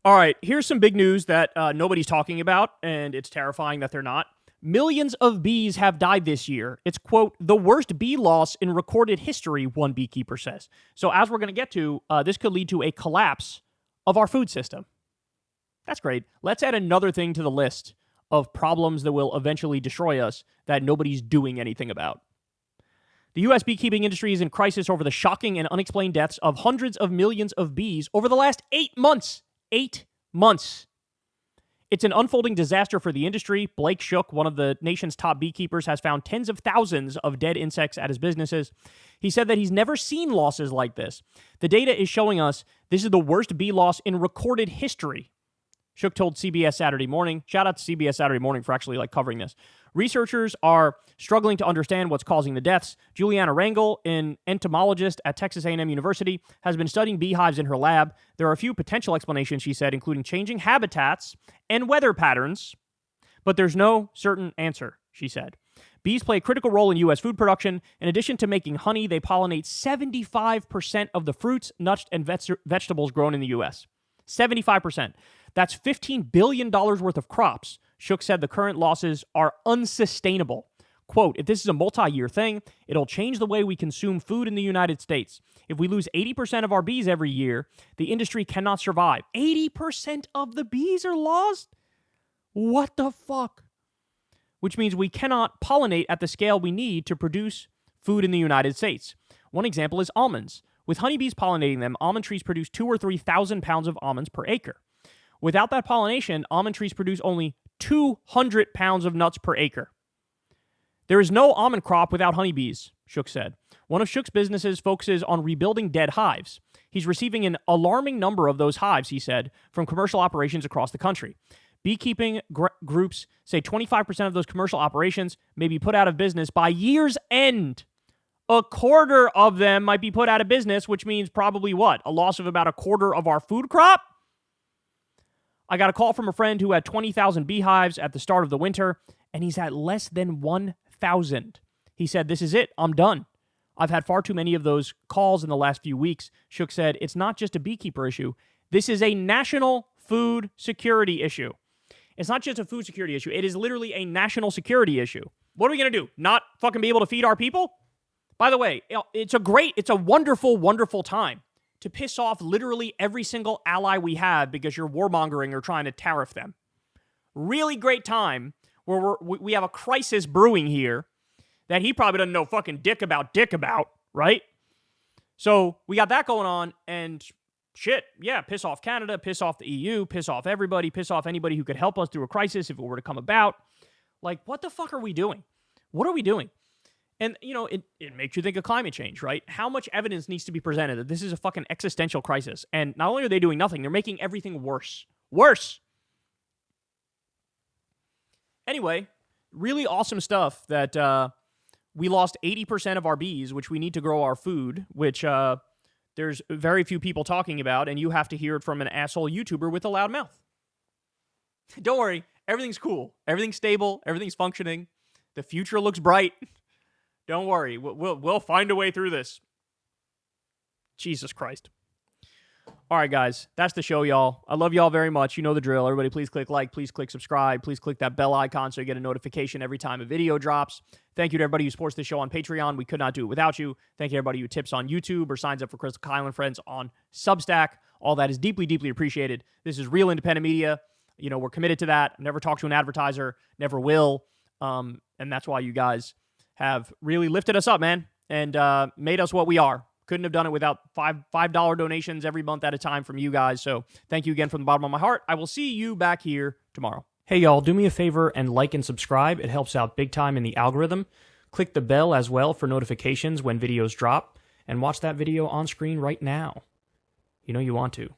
All right, here's some big news that nobody's talking about, and it's terrifying that they're not. Millions of bees have died this year. It's, quote, the worst bee loss in recorded history, one beekeeper says. So as we're going to get to, this could lead to a collapse of our food system. That's great. Let's add another thing to the list of problems that will eventually destroy us that nobody's doing anything about. The U.S. beekeeping industry is in crisis over the shocking and unexplained deaths of hundreds of millions of bees over the last 8 months. 8 months. It's an unfolding disaster for the industry. Blake Shook, one of the nation's top beekeepers, has found tens of thousands of dead insects at his businesses. He said that he's never seen losses like this. The data is showing us this is the worst bee loss in recorded history. Shook told CBS Saturday Morning. Shout out to CBS Saturday Morning for actually covering this. Researchers are struggling to understand what's causing the deaths. Juliana Rangel, an entomologist at Texas A&M University, has been studying beehives in her lab. There are a few potential explanations, she said, including changing habitats and weather patterns, but there's no certain answer, she said. Bees play a critical role in U.S. food production. In addition to making honey, they pollinate 75% of the fruits, nuts, and vegetables grown in the U.S. 75%. That's $15 billion worth of crops. Shook said the current losses are unsustainable. Quote, if this is a multi-year thing, it'll change the way we consume food in the United States. If we lose 80% of our bees every year, the industry cannot survive. 80% of the bees are lost? What the fuck? Which means we cannot pollinate at the scale we need to produce food in the United States. One example is almonds. With honeybees pollinating them, almond trees produce 2,000 or 3,000 pounds of almonds per acre. Without that pollination, almond trees produce only 200 pounds of nuts per acre. There is no almond crop without honeybees, Shook said. One of Shook's businesses focuses on rebuilding dead hives. He's receiving an alarming number of those hives, he said, from commercial operations across the country. Beekeeping groups say 25% of those commercial operations may be put out of business by year's end. A quarter of them might be put out of business, which means probably what? A loss of about a quarter of our food crop? I got a call from a friend who had 20,000 beehives at the start of the winter, and he's at less than 1,000. He said, this is it. I'm done. I've had far too many of those calls in the last few weeks. Shook said, it's not just a beekeeper issue. This is a national food security issue. It's not just a food security issue. It is literally a national security issue. What are we going to do? Not fucking be able to feed our people? By the way, it's a wonderful, wonderful time to piss off literally every single ally we have because you're warmongering or trying to tariff them. Really great time where we have a crisis brewing here that he probably doesn't know fucking dick about, right? So we got that going on, and shit, yeah, piss off Canada, piss off the EU, piss off everybody, piss off anybody who could help us through a crisis if it were to come about. Like, what the fuck are we doing? What are we doing? And, you know, it makes you think of climate change, right? How much evidence needs to be presented that this is a fucking existential crisis? And not only are they doing nothing, they're making everything worse. Worse! Anyway, really awesome stuff that we lost 80% of our bees, which we need to grow our food, which there's very few people talking about, and you have to hear it from an asshole YouTuber with a loud mouth. Don't worry, everything's cool. Everything's stable. Everything's functioning. The future looks bright. Don't worry, we'll find a way through this. Jesus Christ. All right, guys, that's the show, y'all. I love y'all very much. You know the drill. Everybody, please click like, please click subscribe, please click that bell icon so you get a notification every time a video drops. Thank you to everybody who supports the show on Patreon. We could not do it without you. Thank you to everybody who tips on YouTube or signs up for Crystal Kyle and Friends on Substack. All that is deeply, deeply appreciated. This is real independent media. You know, we're committed to that. Never talk to an advertiser. Never will. And that's why you guys have really lifted us up, man, and made us what we are. Couldn't have done it without $5 donations every month at a time from you guys. So thank you again from the bottom of my heart. I will see you back here tomorrow. Hey, y'all, do me a favor and like and subscribe. It helps out big time in the algorithm. Click the bell as well for notifications when videos drop, and watch that video on screen right now. You know you want to.